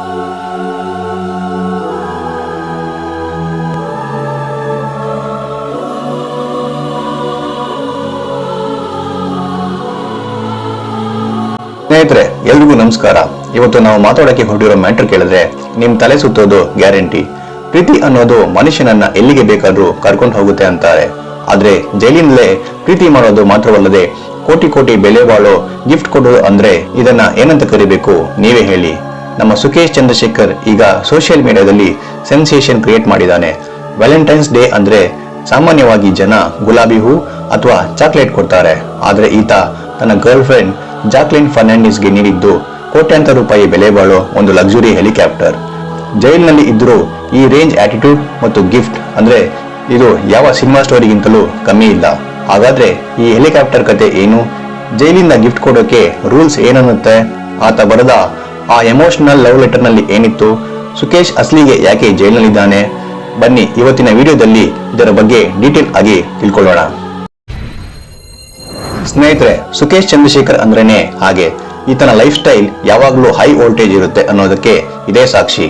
ಸ್ನೇಹಿತರೆ, ಎಲ್ರಿಗೂ ನಮಸ್ಕಾರ. ಇವತ್ತು ನಾವು ಮಾತಾಡೋಕೆ ಹೊರಟಿರೋ ಮ್ಯಾಟರ್ ಕೇಳಿದ್ರೆ ನಿಮ್ ತಲೆ ಸುತ್ತೋದು ಗ್ಯಾರಂಟಿ. ಪ್ರೀತಿ ಅನ್ನೋದು ಮನುಷ್ಯನನ್ನ ಎಲ್ಲಿಗೆ ಬೇಕಾದ್ರೂ ಕರ್ಕೊಂಡು ಹೋಗುತ್ತೆ ಅಂತಾರೆ. ಆದ್ರೆ ಜೈಲಿನಲ್ಲೇ ಪ್ರೀತಿ ಮಾಡೋದು ಮಾತ್ರವಲ್ಲದೆ ಕೋಟಿ ಕೋಟಿ ಬೆಲೆ ಬಾಳೋ ಗಿಫ್ಟ್ ಕೊಡೋದು ಅಂದ್ರೆ ಇದನ್ನ ಏನಂತ ಕರಿಬೇಕು ನೀವೇ ಹೇಳಿ. ನಮ್ಮ ಸುಖೇಶ್ ಚಂದ್ರಶೇಖರ್ ಈಗ ಸೋಷಿಯಲ್ ಮೀಡಿಯಾದಲ್ಲಿ ಸೆನ್ಸೇಷನ್ ಕ್ರಿಯೇಟ್ ಮಾಡಿದ್ದಾನೆ. ವ್ಯಾಲೆಂಟೈನ್ಸ್ ಡೇ ಅಂದ್ರೆ ಸಾಮಾನ್ಯವಾಗಿ ಜನ ಗುಲಾಬಿ ಹೂ ಅಥವಾ ಚಾಕ್ಲೇಟ್ ಕೊಡ್ತಾರೆ. ಆದ್ರೆ ಈತ ತನ್ನ ಗರ್ಲ್ ಫ್ರೆಂಡ್ ಜಾಕ್ಲಿನ್ ಫರ್ನಾಂಡಿಸ್ಗೆ ನೀಡಿದ್ದು ಕೋಟ್ಯಾಂತರ ರೂಪಾಯಿ ಬೆಲೆ ಬಾಳೋ ಒಂದು ಲಕ್ಸುರಿ ಹೆಲಿಕಾಪ್ಟರ್. ಜೈಲಿನಲ್ಲಿ ಇದ್ರೂ ಈ ರೇಂಜ್ ಆಟಿಟ್ಯೂಡ್ ಮತ್ತು ಗಿಫ್ಟ್ ಅಂದ್ರೆ ಇದು ಯಾವ ಸಿನಿಮಾ ಸ್ಟೋರಿಗಿಂತಲೂ ಕಮ್ಮಿ ಇಲ್ಲ. ಹಾಗಾದ್ರೆ ಈ ಹೆಲಿಕಾಪ್ಟರ್ ಕತೆ ಏನು? ಜೈಲಿಂದ ಗಿಫ್ಟ್ ಕೊಡೋಕೆ ರೂಲ್ಸ್ ಏನನ್ನುತ್ತೆ? ಆತ ಬರೆದ ಆ ಎಮೋಷನಲ್ ಲವ್ ಲೆಟರ್ ನಲ್ಲಿ ಏನಿತ್ತು? ಸುಖೇಶ್ ಅಸ್ಲಿಗೆ ಯಾಕೆ ಜೈಲಿನಲ್ಲಿದ್ದಾನೆ? ಬನ್ನಿ ಇವತ್ತಿನ ವಿಡಿಯೋದಲ್ಲಿ ಇದರ ಬಗ್ಗೆ ಡೀಟೇಲ್ ಆಗಿ ತಿಳ್ಕೊಳ್ಳೋಣ. ಸ್ನೇಹಿತರೆ, ಸುಖೇಶ್ ಚಂದ್ರಶೇಖರ್ ಅಂದ್ರೇನೆ ಹಾಗೆ. ಈತನ ಲೈಫ್ ಸ್ಟೈಲ್ ಯಾವಾಗ್ಲೂ ಹೈ ವೋಲ್ಟೇಜ್ ಇರುತ್ತೆ ಅನ್ನೋದಕ್ಕೆ ಇದೇ ಸಾಕ್ಷಿ.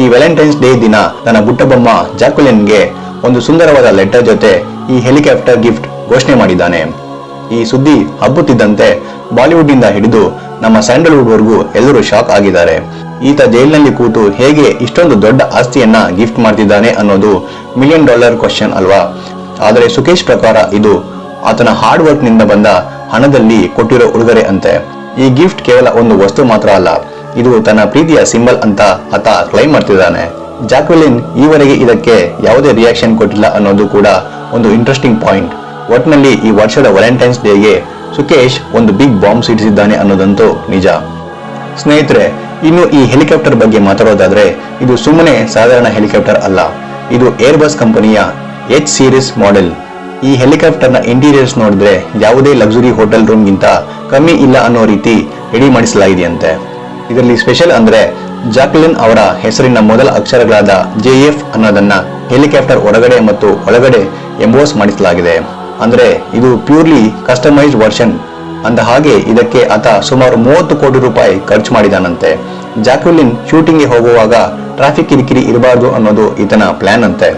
ಈ ವ್ಯಾಲೆಂಟೈನ್ಸ್ ಡೇ ದಿನ ತನ್ನ ಬುಟ್ಟಬೊಮ್ಮ ಜಾಕ್ವೆಲಿನ್ಗೆ ಒಂದು ಸುಂದರವಾದ ಲೆಟರ್ ಜೊತೆ ಈ ಹೆಲಿಕಾಪ್ಟರ್ ಗಿಫ್ಟ್ ಘೋಷಣೆ ಮಾಡಿದ್ದಾನೆ. ಈ ಸುದ್ದಿ ಹಬ್ಬುತ್ತಿದ್ದಂತೆ ಬಾಲಿವುಡ್ ಇಂದ ಹಿಡಿದು ನಮ್ಮ ಸ್ಯಾಂಡಲ್ವುಡ್ ವರೆಗೂ ಎಲ್ಲರೂ ಶಾಕ್ ಆಗಿದ್ದಾರೆ. ಈತ ಜೈಲಿನಲ್ಲಿ ಕೂತು ಹೇಗೆ ಇಷ್ಟೊಂದು ದೊಡ್ಡ ಆಸ್ತಿಯನ್ನ ಗಿಫ್ಟ್ ಮಾಡ್ತಿದ್ದಾನೆ ಅನ್ನೋದು $1 ಮಿಲಿಯನ್ ಕ್ವಶನ್ ಅಲ್ವಾ? ಆದರೆ ಸುಖೇಶ್ ಪ್ರಕಾರ ಇದು ಆತನ ಹಾರ್ಡ್ ವರ್ಕ್ ನಿಂದ ಬಂದ ಹಣದಲ್ಲಿ ಕೊಟ್ಟಿರೋ ಉಡುಗೊರೆ ಅಂತೆ. ಈ ಗಿಫ್ಟ್ ಕೇವಲ ಒಂದು ವಸ್ತು ಮಾತ್ರ ಅಲ್ಲ, ಇದು ತನ್ನ ಪ್ರೀತಿಯ ಸಿಂಬಲ್ ಅಂತ ಆತ ಕ್ಲೈಮ್ ಮಾಡ್ತಿದ್ದಾನೆ. ಜಾಕ್ವೆಲಿನ್ ಈವರೆಗೆ ಇದಕ್ಕೆ ಯಾವುದೇ ರಿಯಾಕ್ಷನ್ ಕೊಟ್ಟಿಲ್ಲ ಅನ್ನೋದು ಕೂಡ ಒಂದು ಇಂಟ್ರೆಸ್ಟಿಂಗ್ ಪಾಯಿಂಟ್. ಒಟ್ನಲ್ಲಿ ಈ ವರ್ಷದ ವ್ಯಾಲೆಂಟೈನ್ಸ್ ಡೇಗೆ ಸುಖೇಶ್ ಒಂದು ಬಿಗ್ ಬಾಂಬ್ ಸಿಡಿಸಿದ್ದಾನೆ ಅನ್ನೋದಂತೂ ನಿಜ. ಸ್ನೇಹಿತರೆ, ಇನ್ನು ಈ ಹೆಲಿಕಾಪ್ಟರ್ ಬಗ್ಗೆ ಮಾತಾಡೋದಾದ್ರೆ ಇದು ಸುಮ್ಮನೆ ಸಾಧಾರಣ ಹೆಲಿಕಾಪ್ಟರ್ ಅಲ್ಲ. ಇದು ಏರ್ಬಸ್ ಕಂಪನಿಯ H ಸೀರೀಸ್ ಮಾಡೆಲ್. ಈ ಹೆಲಿಕಾಪ್ಟರ್ ನ ಇಂಟೀರಿಯರ್ಸ್ ನೋಡಿದ್ರೆ ಯಾವುದೇ ಲಕ್ಸುರಿ ಹೋಟೆಲ್ ರೂಮ್ ಗಿಂತ ಕಮ್ಮಿ ಇಲ್ಲ ಅನ್ನೋ ರೀತಿ ರೆಡಿ ಮಾಡಿಸಲಾಗಿದೆಯಂತೆ. ಇದರಲ್ಲಿ ಸ್ಪೆಷಲ್ ಅಂದ್ರೆ ಜಾಕ್ಲಿನ್ ಅವರ ಹೆಸರಿನ ಮೊದಲ ಅಕ್ಷರಗಳಾದ JF ಅನ್ನೋದನ್ನ ಹೆಲಿಕಾಪ್ಟರ್ ಹೊರಗಡೆ ಮತ್ತು ಒಳಗಡೆ ಎಂಬೋಸ್ ಮಾಡಿಸಲಾಗಿದೆ. ಅಂದ್ರೆ ಇದು ಪ್ಯೂರ್ಲಿ ಕಸ್ಟಮೈಸ್ಡ್ ವರ್ಷನ್. ಅಂದ ಹಾಗೆ ಇದಕ್ಕೆ ಆತ ಸುಮಾರು 30 ಕೋಟಿ ರೂಪಾಯಿ ಖರ್ಚು ಮಾಡಿದಾನಂತೆ. ಜಾಕ್ವೆಲಿನ್ ಶೂಟಿಂಗ್ಗೆ ಹೋಗುವಾಗ ಟ್ರಾಫಿಕ್ ಕಿರಿಕಿರಿ ಇರಬಾರದು ಅನ್ನೋದು ಈತನ ಪ್ಲಾನ್ ಅಂತೆ.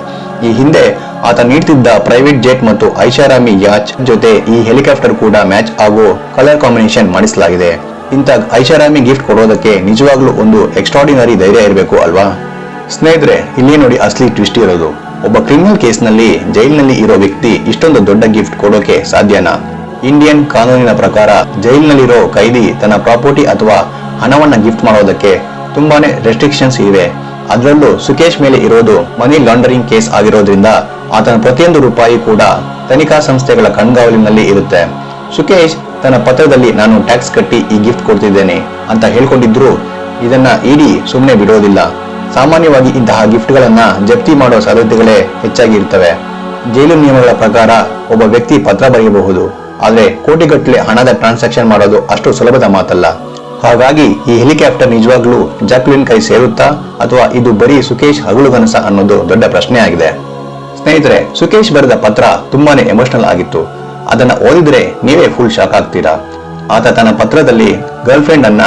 ಈ ಹಿಂದೆ ಆತ ನೀಡ್ತಿದ್ದ ಪ್ರೈವೇಟ್ ಜೆಟ್ ಮತ್ತು ಐಷಾರಾಮಿ ಯಾಚ್ ಜೊತೆ ಈ ಹೆಲಿಕಾಪ್ಟರ್ ಕೂಡ ಮ್ಯಾಚ್ ಆಗೋ ಕಲರ್ ಕಾಂಬಿನೇಷನ್ ಮಾಡಿಸಲಾಗಿದೆ. ಇಂಥ ಐಷಾರಾಮಿ ಗಿಫ್ಟ್ ಕೊಡೋದಕ್ಕೆ ನಿಜವಾಗ್ಲೂ ಒಂದು ಎಕ್ಸ್ಟ್ರಾರ್ಡಿನರಿ ಧೈರ್ಯ ಇರಬೇಕು ಅಲ್ವಾ? ಸ್ನೇಹಿತರೆ, ಇಲ್ಲಿ ನೋಡಿ ಅಸಲಿ ಟ್ವಿಸ್ಟ್ ಇರೋದು. ಒಬ್ಬ ಕ್ರಿಮಿನಲ್ ಕೇಸ್ ನಲ್ಲಿ ಜೈಲಿನಲ್ಲಿ ಇರೋ ವ್ಯಕ್ತಿ ಇಷ್ಟೊಂದು ದೊಡ್ಡ ಗಿಫ್ಟ್ ಕೊಡೋಕೆ ಸಾಧ್ಯನಾ? ಇಂಡಿಯನ್ ಕಾನೂನಿನ ಪ್ರಕಾರ ಜೈಲಿನಲ್ಲಿರೋ ಕೈದಿ ತನ್ನ ಪ್ರಾಪರ್ಟಿ ಅಥವಾ ಹಣವನ್ನ ಗಿಫ್ಟ್ ಮಾಡೋದಕ್ಕೆ ತುಂಬಾನೇ ರೆಸ್ಟ್ರಿಕ್ಷನ್ಸ್ ಇವೆ. ಅದರಲ್ಲೂ ಸುಖೇಶ್ ಮೇಲೆ ಇರೋದು ಮನಿ ಲಾಂಡರಿಂಗ್ ಕೇಸ್ ಆಗಿರೋದ್ರಿಂದ ಆತನ ಪ್ರತಿಯೊಂದು ರೂಪಾಯಿ ಕೂಡ ತನಿಖಾ ಸಂಸ್ಥೆಗಳ ಕಣ್ಗಾವಲಿನಲ್ಲಿ ಇರುತ್ತೆ. ಸುಖೇಶ್ ತನ್ನ ಪತ್ರದಲ್ಲಿ ನಾನು ಟ್ಯಾಕ್ಸ್ ಕಟ್ಟಿ ಈ ಗಿಫ್ಟ್ ಕೊಡ್ತಿದ್ದೇನೆ ಅಂತ ಹೇಳ್ಕೊಂಡಿದ್ರು ಇದನ್ನ ಇಡಿ ಸುಮ್ಮನೆ ಬಿಡೋದಿಲ್ಲ. ಸಾಮಾನ್ಯವಾಗಿ ಇಂತಹ ಗಿಫ್ಟ್ ಗಳನ್ನ ಜಪ್ತಿ ಮಾಡೋ ಸಾಧ್ಯತೆಗಳೇ ಹೆಚ್ಚಾಗಿರ್ತವೆ. ಜೈಲು ನಿಯಮಗಳ ಪ್ರಕಾರ ಒಬ್ಬ ವ್ಯಕ್ತಿ ಪತ್ರ ಬರೆಯಬಹುದು, ಆದ್ರೆ ಕೋಟಿಗಟ್ಟಲೆ ಹಣದ ಟ್ರಾನ್ಸಾಕ್ಷನ್ ಮಾಡೋದು ಅಷ್ಟು ಸುಲಭದ ಮಾತಲ್ಲ. ಹಾಗಾಗಿ ಈ ಹೆಲಿಕಾಪ್ಟರ್ ನಿಜವಾಗ್ಲೂ ಜಾಕ್ಲಿನ್ ಕೈ ಸೇರುತ್ತಾ ಅಥವಾ ಇದು ಬರೀ ಸುಖೇಶ್ ಹಗಲುಗನಸ ಅನ್ನೋದು ದೊಡ್ಡ ಪ್ರಶ್ನೆ ಆಗಿದೆ. ಸ್ನೇಹಿತರೆ, ಸುಖೇಶ್ ಬರೆದ ಪತ್ರ ತುಂಬಾನೇ ಎಮೋಷನಲ್ ಆಗಿತ್ತು. ಅದನ್ನ ಓದಿದ್ರೆ ನೀವೇ ಫುಲ್ ಶಾಕ್ ಆಗ್ತೀರಾ. ಆತ ತನ್ನ ಪತ್ರದಲ್ಲಿ ಗರ್ಲ್ ಫ್ರೆಂಡ್ ಅನ್ನ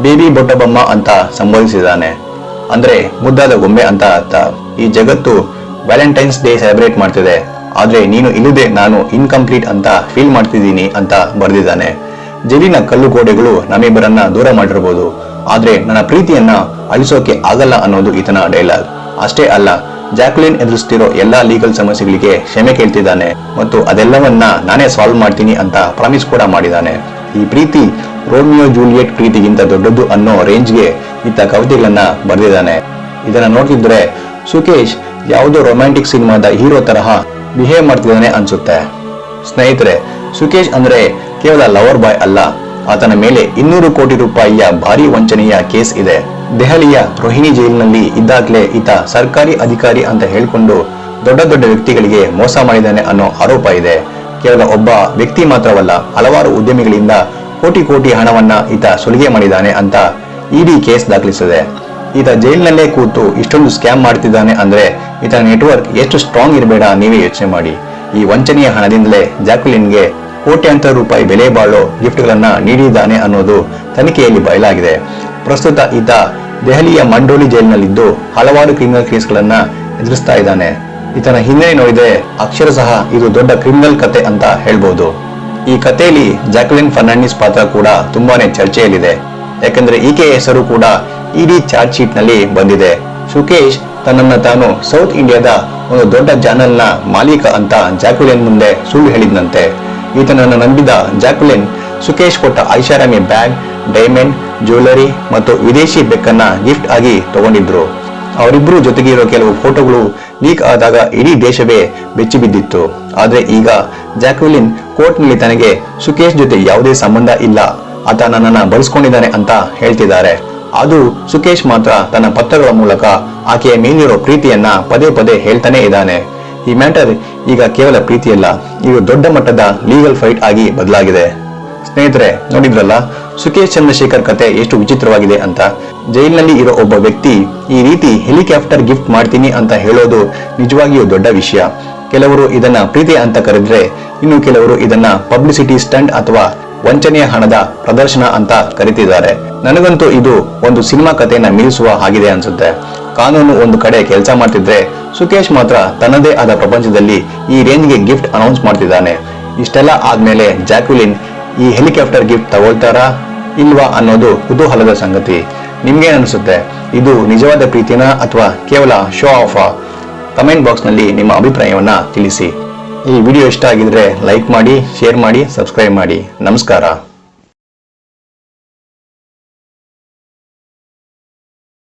ಬೇಬಿ ಬೊಟ್ಟಬೊಮ್ಮ ಅಂತ ಸಂಬೋಧಿಸಿದ್ದಾನೆ. ಅಂದ್ರೆ ಮುದ್ದಾದ ಗೊಂಬೆ ಅಂತ ಅರ್ಥ. ಈ ಜಗತ್ತು ವ್ಯಾಲೆಂಟೈನ್ಸ್ ಡೇ ಸೆಲೆಬ್ರೇಟ್ ಮಾಡ್ತಿದೆ, ಆದ್ರೆ ನೀನು ಇಲ್ಲದೆ ನಾನು ಇನ್ಕಂಪ್ಲೀಟ್ ಅಂತ ಫೀಲ್ ಮಾಡ್ತಿದ್ದೀನಿ ಅಂತ ಬರೆದಿದ್ದಾನೆ. ಜೈಲಿನ ಕಲ್ಲು ಗೋಡೆಗಳು ನಮ್ಮಿಬ್ಬರನ್ನ ದೂರ ಮಾಡಿರಬಹುದು, ಆದ್ರೆ ನನ್ನ ಪ್ರೀತಿಯನ್ನ ಅಳಿಸೋಕೆ ಆಗಲ್ಲ ಅನ್ನೋದು ಈತನ ಡೈಲಾಗ್. ಅಷ್ಟೇ ಅಲ್ಲ, ಜಾಕ್ಲಿನ್ ಎದುರಿಸ್ತಿರೋ ಎಲ್ಲಾ ಲೀಗಲ್ ಸಮಸ್ಯೆಗಳಿಗೆ ಕ್ಷಮೆ ಕೇಳ್ತಿದ್ದಾನೆ ಮತ್ತು ಅದೆಲ್ಲವನ್ನ ನಾನೇ ಸಾಲ್ವ್ ಮಾಡ್ತೀನಿ ಅಂತ ಪ್ರಾಮಿಸ್ ಕೂಡ ಮಾಡಿದ್ದಾನೆ. ಈ ಪ್ರೀತಿ ರೋಮಿಯೋ ಜೂಲಿಯೆಟ್ ಪ್ರೀತಿಗಿಂತ ದೊಡ್ಡದು ಅನ್ನೋ ರೇಂಜ್ಗೆ ಈತ ಕವಿತೆಗಳನ್ನ ಬರೆದಿದ್ದಾನೆ. ಇದನ್ನ ನೋಡ್ತಿದ್ರೆ ಸುಖೇಶ್ ಯಾವುದೋ ರೊಮ್ಯಾಂಟಿಕ್ ಸಿನಿಮಾದ ಹೀರೋ ತರಹ ಬಿಹೇವ್ ಮಾಡ್ತಿದ್ದಾನೆ ಅನ್ಸುತ್ತೆ. ಸ್ನೇಹಿತರೆ, ಸುಖೇಶ್ ಅಂದ್ರೆ ಕೇವಲ ಲವರ್ ಬಾಯ್ ಅಲ್ಲ, ಆತನ ಮೇಲೆ 200 ಕೋಟಿ ರೂಪಾಯಿಯ ಭಾರಿ ವಂಚನೆಯ ಕೇಸ್ ಇದೆ. ದೆಹಲಿಯ ರೋಹಿಣಿ ಜೈಲಿನಲ್ಲಿ ಇದ್ದಾಗಲೇ ಈತ ಸರ್ಕಾರಿ ಅಧಿಕಾರಿ ಅಂತ ಹೇಳ್ಕೊಂಡು ದೊಡ್ಡ ದೊಡ್ಡ ವ್ಯಕ್ತಿಗಳಿಗೆ ಮೋಸ ಮಾಡಿದ್ದಾನೆ ಅನ್ನೋ ಆರೋಪ ಇದೆ. ಕೇವಲ ಒಬ್ಬ ವ್ಯಕ್ತಿ ಮಾತ್ರವಲ್ಲ, ಹಲವಾರು ಉದ್ಯಮಿಗಳಿಂದ ಕೋಟಿ ಕೋಟಿ ಹಣವನ್ನ ಈತ ಸುಲಿಗೆ ಮಾಡಿದ್ದಾನೆ ಅಂತ ಇಡಿ ಕೇಸ್ ದಾಖಲಿಸಿದೆ. ಈತ ಜೈಲಿನಲ್ಲೇ ಕೂತು ಇಷ್ಟೊಂದು ಸ್ಕ್ಯಾಮ್ ಮಾಡ್ತಿದ್ದಾನೆ ಅಂದ್ರೆ ಈತನ ನೆಟ್ವರ್ಕ್ ಎಷ್ಟು ಸ್ಟ್ರಾಂಗ್ ಇರಬೇಡ ನೀವೇ ಯೋಚನೆ ಮಾಡಿ. ಈ ವಂಚನೆಯ ಹಣದಿಂದಲೇ ಜಾಕ್ವೆಲಿನ್ಗೆ ಕೋಟ್ಯಾಂತರ ರೂಪಾಯಿ ಬೆಲೆ ಬಾಳೋ ಗಿಫ್ಟ್ಗಳನ್ನ ನೀಡಿದ್ದಾನೆ ಅನ್ನೋದು ತನಿಖೆಯಲ್ಲಿ ಬಯಲಾಗಿದೆ. ಪ್ರಸ್ತುತ ಈತ ದೆಹಲಿಯ ಮಂಡೋಲಿ ಜೈಲಿನಲ್ಲಿದ್ದು ಹಲವಾರು ಕ್ರಿಮಿನಲ್ ಕೇಸ್ಗಳನ್ನ ಎದುರಿಸ್ತಾ ಇದ್ದಾನೆ. ಈತನ ಹಿನ್ನೆಲೆ ನೋಡಿದ್ರೆ ಅಕ್ಷರಶಃ ಇದು ದೊಡ್ಡ ಕ್ರಿಮಿನಲ್ ಕತೆ ಅಂತ ಹೇಳ್ಬೋದು. ಈ ಕಥೆಯಲ್ಲಿ ಜಾಕ್ವೆಲಿನ್ ಫರ್ನಾಂಡಿಸ್ ಪಾತ್ರ ಕೂಡ ತುಂಬಾನೇ ಚರ್ಚೆಯಲ್ಲಿದೆ. ಯಾಕಂದ್ರೆ ಈಕೆಯ ಹೆಸರು ಕೂಡ ಇಡೀ ಚಾರ್ಜ್ ಶೀಟ್ ನಲ್ಲಿ ಬಂದಿದೆ. ಸುಕೇಶ್ ತನ್ನನ್ನ ತಾನು ಸೌತ್ ಇಂಡಿಯಾದ ಒಂದು ದೊಡ್ಡ ಚಾನೆಲ್ ನ ಮಾಲೀಕ ಅಂತ ಜಾಕ್ವೆಲಿನ್ ಮುಂದೆ ಸುಳ್ಳು ಹೇಳಿದ್ನಂತೆ. ಈತನನ್ನು ನಂಬಿದ ಜಾಕ್ವೆಲಿನ್ ಸುಕೇಶ್ ಕೊಟ್ಟ ಐಷಾರಾಮಿ ಬ್ಯಾಗ್, ಡೈಮಂಡ್, ಜ್ಯುವೆಲರಿ ಮತ್ತು ವಿದೇಶಿ ಬೆಕ್ಕನ್ನ ಗಿಫ್ಟ್ ಆಗಿ ತಗೊಂಡಿದ್ರು. ಅವರಿಬ್ಬರು ಜೊತೆಗೆ ಇರೋ ಕೆಲವು ಫೋಟೋಗಳು ಲೀಕ್ ಆದಾಗ ಇಡೀ ದೇಶವೇ ಬೆಚ್ಚಿ ಬಿದ್ದಿತ್ತು. ಆದ್ರೆ ಈಗ ಜಾಕ್ವೆಲಿನ್ ಕೋರ್ಟ್ ನಲ್ಲಿ ತನಗೆ ಸುಕೇಶ್ ಜೊತೆ ಯಾವುದೇ ಸಂಬಂಧ ಇಲ್ಲ, ಆತ ನನ್ನನ್ನ ಬಳಸ್ಕೊಂಡಿದ್ದಾನೆ ಅಂತ ಹೇಳ್ತಿದ್ದಾರೆ. ಅದು ಸುಕೇಶ್ ಮಾತ್ರ ತನ್ನ ಪತ್ರಗಳ ಮೂಲಕ ಆಕೆಯ ಮೇಲಿರೋ ಪ್ರೀತಿಯನ್ನ ಪದೇ ಪದೇ ಹೇಳ್ತಾನೆ ಇದ್ದಾನೆ. ಈ ಮ್ಯಾಟರ್ ಈಗ ಕೇವಲ ಪ್ರೀತಿಯಲ್ಲ, ಇದು ದೊಡ್ಡ ಮಟ್ಟದ ಲೀಗಲ್ ಫೈಟ್ ಆಗಿ ಬದಲಾಗಿದೆ. ಸ್ನೇಹಿತರೆ, ನೋಡಿದ್ರಲ್ಲ ಸುಕೇಶ್ ಚಂದ್ರಶೇಖರ್ ಕತೆ ಎಷ್ಟು ವಿಚಿತ್ರವಾಗಿದೆ ಅಂತ. ಜೈಲಿನಲ್ಲಿ ಇರೋ ಒಬ್ಬ ವ್ಯಕ್ತಿ ಈ ರೀತಿ ಹೆಲಿಕಾಪ್ಟರ್ ಗಿಫ್ಟ್ ಮಾಡ್ತೀನಿ ಅಂತ ಹೇಳೋದು ನಿಜವಾಗಿಯೂ ದೊಡ್ಡ ವಿಷಯ. ಕೆಲವರು ಇದನ್ನ ಪ್ರೀತಿ ಅಂತ ಕರೆದ್ರೆ, ಇನ್ನು ಕೆಲವರು ಇದನ್ನ ಪಬ್ಲಿಸಿಟಿ ಸ್ಟಂಟ್ ಅಥವಾ ವಂಚನೆಯ ಹಣದ ಪ್ರದರ್ಶನ ಅಂತ ಕರೀತಿದ್ದಾರೆ. ನನಗಂತೂ ಇದು ಒಂದು ಸಿನಿಮಾ ಕಥೆಯನ್ನ ಮೀರಿಸುವ ಹಾಗಿದೆ ಅನ್ಸುತ್ತೆ. ಕಾನೂನು ಒಂದು ಕಡೆ ಕೆಲಸ ಮಾಡ್ತಿದ್ರೆ, ಸುಕೇಶ್ ಮಾತ್ರ ತನ್ನದೇ ಆದ ಪ್ರಪಂಚದಲ್ಲಿ ಈ ರೇಂಜ್ಗೆ ಗಿಫ್ಟ್ ಅನೌನ್ಸ್ ಮಾಡ್ತಿದ್ದಾನೆ. ಇಷ್ಟೆಲ್ಲ ಆದ್ಮೇಲೆ ಜಾಕ್ವೆಲಿನ್ ಈ ಹೆಲಿಕಾಪ್ಟರ್ ಗಿಫ್ಟ್ ತಗೊಳ್ತಾರಾ ಇಲ್ವಾ ಅನ್ನೋದು ಕುತೂಹಲದ ಸಂಗತಿ. ನಿಮ್ಗೆ ಅನಿಸುತ್ತೆ, ಇದು ನಿಜವಾದ ಪ್ರೀತಿನಾ ಅಥವಾ ಕೇವಲ ಶೋ ಆಫ್? ಕಮೆಂಟ್ ಬಾಕ್ಸ್ ನಲ್ಲಿ ನಿಮ್ಮ ಅಭಿಪ್ರಾಯವನ್ನ ತಿಳಿಸಿ. ಈ ವಿಡಿಯೋ ಇಷ್ಟ ಆಗಿದ್ರೆ ಲೈಕ್ ಮಾಡಿ, ಶೇರ್ ಮಾಡಿ, ಸಬ್ಸ್ಕ್ರೈಬ್ ಮಾಡಿ. ನಮಸ್ಕಾರ.